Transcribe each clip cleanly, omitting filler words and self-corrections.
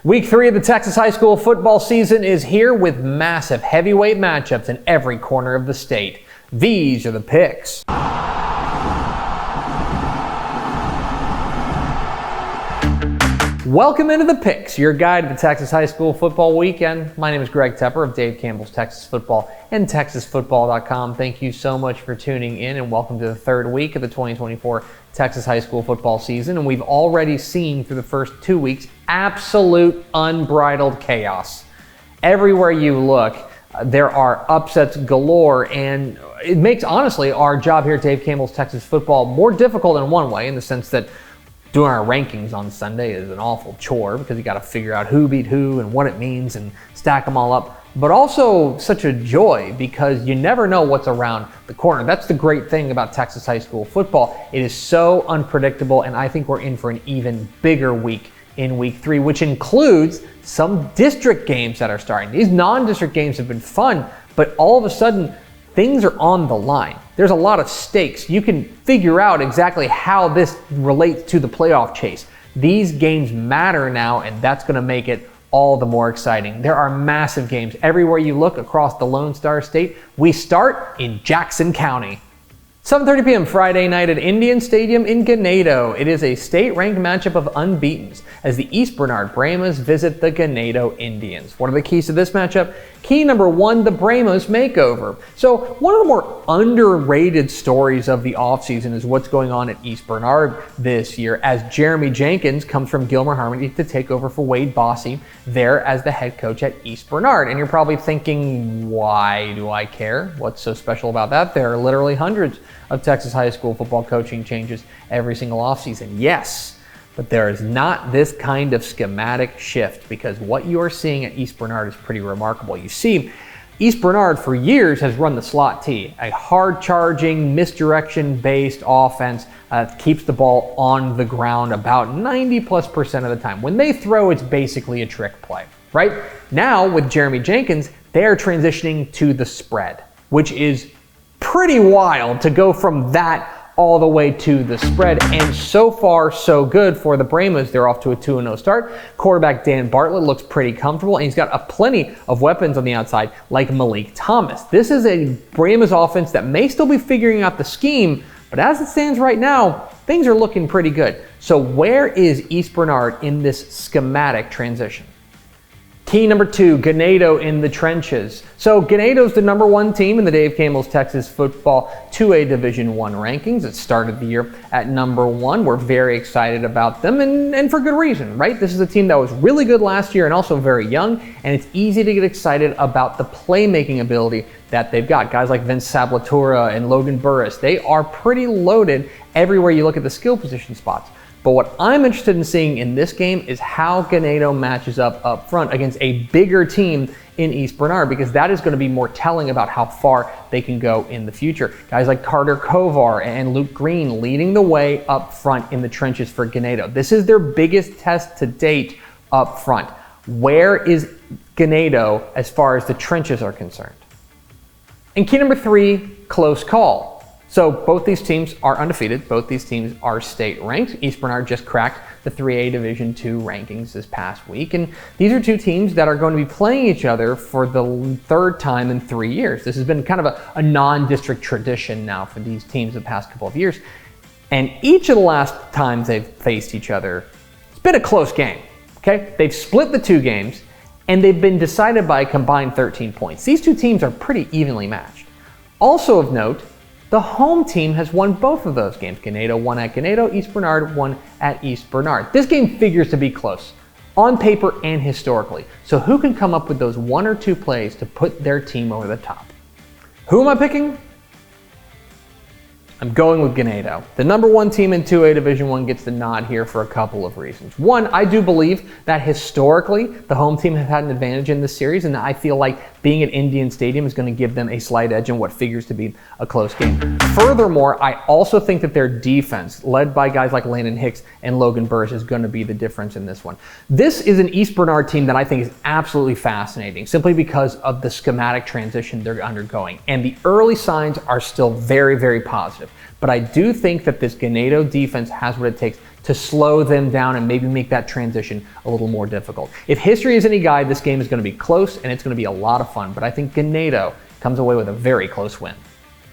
Week 3 of the Texas high school football season is here with massive heavyweight matchups in every corner of the state. These are the picks. Welcome into the picks, your guide to the Texas high school football weekend. My name is Greg Tepper of Dave Campbell's Texas Football and TexasFootball.com. Thank you so much for tuning in and welcome to the third week of the 2024 Texas high school football season. And we've already seen through the first 2 weeks absolute unbridled chaos. Everywhere you look, there are upsets galore, and it makes, honestly, our job here at Dave Campbell's Texas Football more difficult in one way, in the sense that doing our rankings on Sunday is an awful chore because you got to figure out who beat who and what it means and stack them all up. But also such a joy because you never know what's around the corner. That's the great thing about Texas high school football. It is so unpredictable, and I think we're in for an even bigger week in week 3, which includes some district games that are starting. These non-district games have been fun, but all of a sudden things are on the line. There's a lot of stakes. You can figure out exactly how this relates to the playoff chase. These games matter now, and that's going to make it all the more exciting. There are massive games everywhere you look across the Lone Star State. We start in Jackson County. 7:30 p.m. Friday night at Indian Stadium in Ganado. It is a state-ranked matchup of unbeatens as the East Bernard Brahmas visit the Ganado Indians. What are the keys to this matchup? Key number 1, the Brahmas makeover. So one of the more underrated stories of the offseason is what's going on at East Bernard this year, as Jeremy Jenkins comes from Gilmer Harmony to take over for Wade Bossy there as the head coach at East Bernard. And you're probably thinking, why do I care? What's so special about that? There are literally hundreds of Texas high school football coaching changes every single offseason. Yes, but there is not this kind of schematic shift, because what you are seeing at East Bernard is pretty remarkable. You see, East Bernard for years has run the slot T, a hard-charging, misdirection-based offense keeps the ball on the ground about 90+% of the time. When they throw, it's basically a trick play, right? Now, with Jeremy Jenkins, they're transitioning to the spread, which is pretty wild to go from that all the way to the spread. And so far, so good for the Brahmas. They're off to a 2-0 start. Quarterback Dan Bartlett looks pretty comfortable, and he's got plenty of weapons on the outside, like Malik Thomas. This is a Brahmas offense that may still be figuring out the scheme, but as it stands right now, things are looking pretty good. So where is East Bernard in this schematic transition? Key number 2, Ganado in the trenches. So Ganado's the number 1 team in the Dave Campbell's Texas Football 2A Division I rankings. It started the year at number 1. We're very excited about them, and for good reason, right? This is a team that was really good last year and also very young, and it's easy to get excited about the playmaking ability that they've got. Guys like Vince Sablatura and Logan Burris, they are pretty loaded everywhere you look at the skill position spots. But what I'm interested in seeing in this game is how Ganado matches up front against a bigger team in East Bernard, because that is going to be more telling about how far they can go in the future. Guys like Carter Kovar and Luke Green leading the way up front in the trenches for Ganado. This is their biggest test to date up front. Where is Ganado as far as the trenches are concerned? And key number 3, close call. So both these teams are undefeated. Both these teams are state ranked. East Bernard just cracked the 3A Division II rankings this past week. And these are two teams that are going to be playing each other for the third time in 3 years. This has been kind of a non-district tradition now for these teams the past couple of years. And each of the last times they've faced each other, it's been a close game, okay? They've split the 2 games, and they've been decided by a combined 13 points. These 2 teams are pretty evenly matched. Also of note, the home team has won both of those games. Ganado won at Ganado, East Bernard won at East Bernard. This game figures to be close, on paper and historically. So who can come up with those 1 or 2 plays to put their team over the top? Who am I picking? I'm going with Ganado. The number 1 team in 2A Division I gets the nod here for a couple of reasons. One, I do believe that historically the home team has had an advantage in this series, and I feel like being at Indian Stadium is going to give them a slight edge in what figures to be a close game. Furthermore, I also think that their defense, led by guys like Landon Hicks and Logan Burris, is going to be the difference in this one. This is an East Bernard team that I think is absolutely fascinating, simply because of the schematic transition they're undergoing. And the early signs are still very, very positive. But I do think that this Ganado defense has what it takes to slow them down and maybe make that transition a little more difficult. If history is any guide, this game is going to be close and it's going to be a lot of fun, but I think Ganado comes away with a very close win.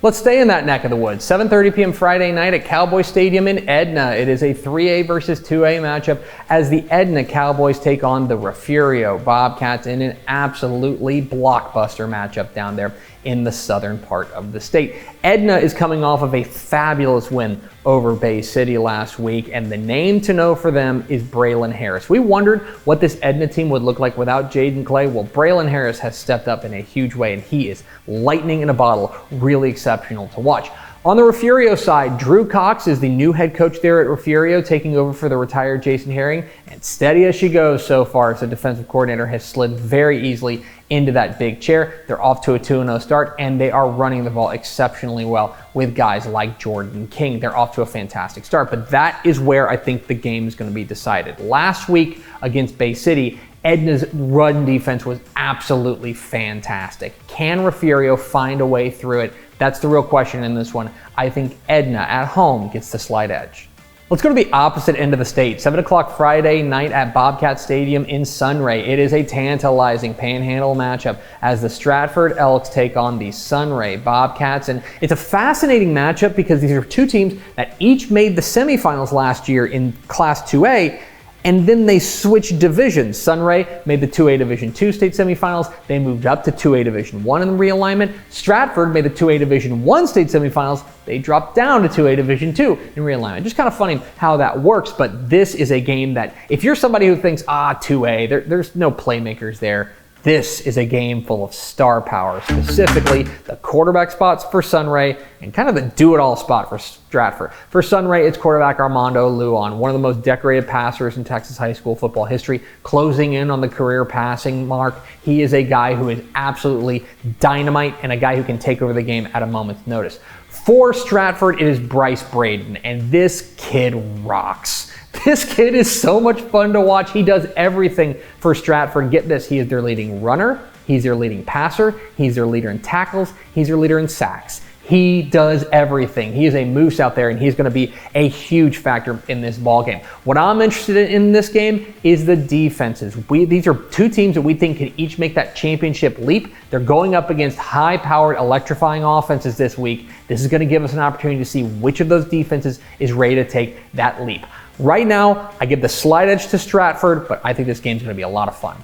Let's stay in that neck of the woods. 7:30 p.m. Friday night at Cowboy Stadium in Edna. It is a 3A versus 2A matchup as the Edna Cowboys take on the Refugio Bobcats in an absolutely blockbuster matchup down there in the southern part of the state. Edna is coming off of a fabulous win over Bay City last week, and the name to know for them is Braylon Harris. We wondered what this Edna team would look like without Jaden Clay. Well, Braylon Harris has stepped up in a huge way, and he is lightning in a bottle, really exceptional to watch. On the Refugio side, Drew Cox is the new head coach there at Refugio, taking over for the retired Jason Herring, and steady as she goes so far as the defensive coordinator has slid very easily into that big chair. They're off to a 2-0 start, and they are running the ball exceptionally well with guys like Jordan King. They're off to a fantastic start, but that is where I think the game is going to be decided. Last week against Bay City, Edna's run defense was absolutely fantastic. Can Refugio find a way through it? That's the real question in this one. I think Edna at home gets the slight edge. Let's go to the opposite end of the state. 7 o'clock Friday night at Bobcat Stadium in Sunray. It is a tantalizing panhandle matchup as the Stratford Elks take on the Sunray Bobcats. And it's a fascinating matchup because these are two teams that each made the semifinals last year in Class 2A, and then they switched divisions. Sunray made the 2A Division II state semifinals. They moved up to 2A Division I in the realignment. Stratford made the 2A Division I state semifinals. They dropped down to 2A Division II in realignment. Just kind of funny how that works, but this is a game that if you're somebody who thinks, 2A, there's no playmakers there, this is a game full of star power, specifically the quarterback spots for Sunray and kind of the do-it-all spot for Stratford. For Sunray, it's quarterback Armando Luan, one of the most decorated passers in Texas high school football history, closing in on the career passing mark. He is a guy who is absolutely dynamite and a guy who can take over the game at a moment's notice. For Stratford, it is Bryce Braden, and this kid rocks. This kid is so much fun to watch. He does everything for Stratford. Get this, he is their leading runner, he's their leading passer, he's their leader in tackles, he's their leader in sacks. He does everything. He is a moose out there, and he's going to be a huge factor in this ball game. What I'm interested in this game is the defenses. These are two teams that we think can each make that championship leap. They're going up against high-powered, electrifying offenses this week. This is going to give us an opportunity to see which of those defenses is ready to take that leap. Right now, I give the slight edge to Stratford, but I think this game's going to be a lot of fun.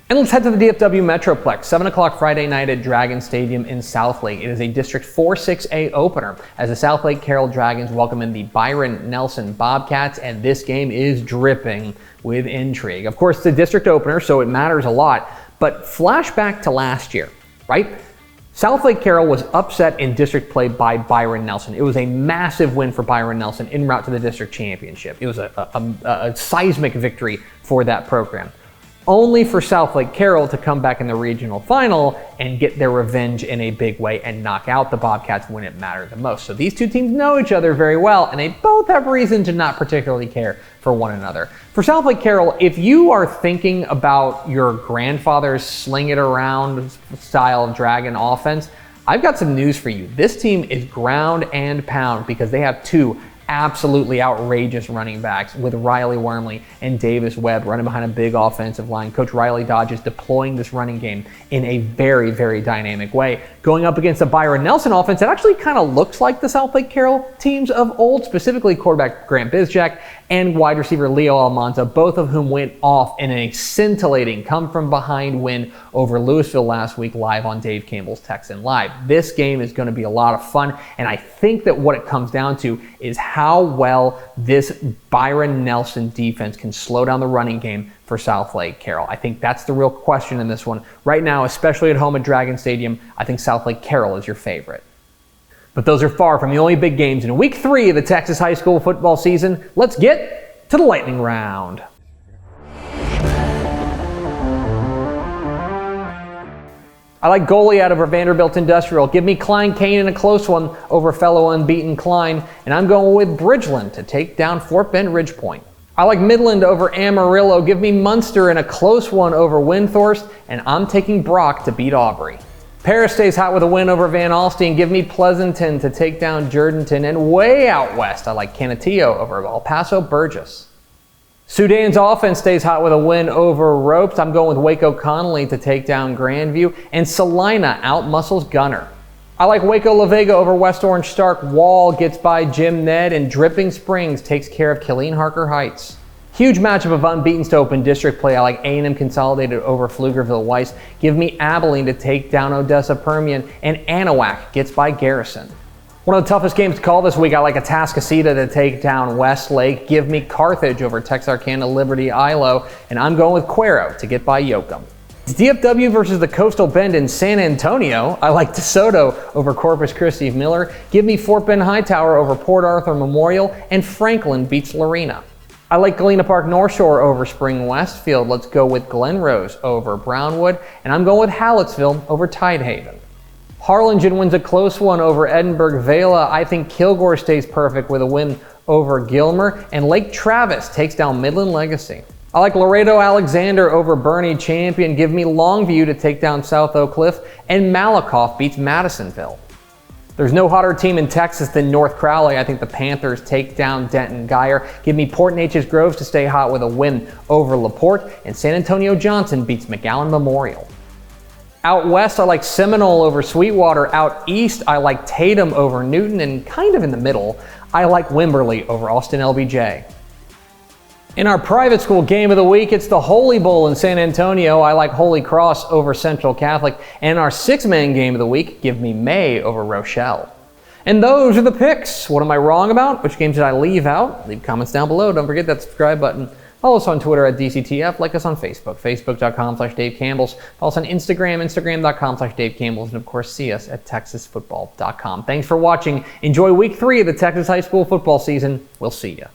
And let's head to the DFW Metroplex, 7 o'clock Friday night at Dragon Stadium in Southlake. It is a District 4-6A opener as the Southlake Carroll Dragons welcome in the Byron Nelson Bobcats, and this game is dripping with intrigue. Of course, it's a district opener, so it matters a lot, but flashback to last year, right? Southlake Carroll was upset in district play by Byron Nelson. It was a massive win for Byron Nelson en route to the district championship. It was a seismic victory for that program. Only for Southlake Carroll to come back in the regional final and get their revenge in a big way and knock out the Bobcats when it mattered the most. So these two teams know each other very well, and they both have reason to not particularly care for one another. For Southlake Carroll, if you are thinking about your grandfather's sling it around style of Dragon offense, I've got some news for you. This team is ground and pound because they have two absolutely outrageous running backs with Riley Wormley and Davis Webb running behind a big offensive line. Coach Riley Dodge is deploying this running game in a very, very dynamic way. Going up against a Byron Nelson offense that actually kind of looks like the Southlake Carroll teams of old, specifically quarterback Grant Bizjack and wide receiver Leo Almanza, both of whom went off in a scintillating come-from-behind win over Louisville last week live on Dave Campbell's Texan Live. This game is going to be a lot of fun, and I think that what it comes down to is how well this Byron Nelson defense can slow down the running game for Southlake Carroll. I think that's the real question in this one. Right now, especially at home at Dragon Stadium, I think Southlake Carroll is your favorite. But those are far from the only big games in week 3 of the Texas high school football season. Let's get to the lightning round. I like goalie out of Vanderbilt Industrial. Give me Klein Kane in a close one over fellow unbeaten Klein, and I'm going with Bridgeland to take down Fort Bend Ridgepoint. I like Midland over Amarillo. Give me Munster in a close one over Windthorst, and I'm taking Brock to beat Aubrey. Paris stays hot with a win over Van Alstyne. Give me Pleasanton to take down Jourdanton. And way out west, I like Canutillo over El Paso Burgess. Sudan's offense stays hot with a win over Ropes. I'm going with Waco Connolly to take down Grandview. And Salina outmuscles Gunner. I like Waco La Vega over West Orange Stark. Wall gets by Jim Ned, and Dripping Springs takes care of Killeen Harker Heights. Huge matchup of unbeaten to open district play. I like A&M Consolidated over Pflugerville Weiss. Give me Abilene to take down Odessa Permian, and Anahuac gets by Garrison. One of the toughest games to call this week, I like Atascocita to take down Westlake. Give me Carthage over Texarkana Liberty Ilo, and I'm going with Cuero to get by Yoakum. It's DFW versus the Coastal Bend in San Antonio. I like DeSoto over Corpus Christi Miller. Give me Fort Bend Hightower over Port Arthur Memorial, and Franklin beats Lorena. I like Galena Park North Shore over Spring Westfield. Let's go with Glen Rose over Brownwood, and I'm going with Hallettsville over Tidehaven. Harlingen wins a close one over Edinburgh Vela. I think Kilgore stays perfect with a win over Gilmer, and Lake Travis takes down Midland Legacy. I like Laredo Alexander over Bernie Champion. Give me Longview to take down South Oak Cliff, and Malakoff beats Madisonville. There's no hotter team in Texas than North Crowley. I think the Panthers take down Denton Geyer. Give me Port Neches Groves to stay hot with a win over LaPorte, and San Antonio Johnson beats McAllen Memorial. Out west, I like Seminole over Sweetwater. Out east, I like Tatum over Newton, and kind of in the middle, I like Wimberley over Austin LBJ. In our private school game of the week, it's the Holy Bowl in San Antonio. I like Holy Cross over Central Catholic. And in our six-man game of the week, give me May over Rochelle. And those are the picks. What am I wrong about? Which games did I leave out? Leave comments down below. Don't forget that subscribe button. Follow us on Twitter at DCTF. Like us on Facebook, facebook.com/Dave Campbell's. Follow us on Instagram, instagram.com/Dave Campbell's. And of course, see us at texasfootball.com. Thanks for watching. Enjoy week 3 of the Texas high school football season. We'll see you.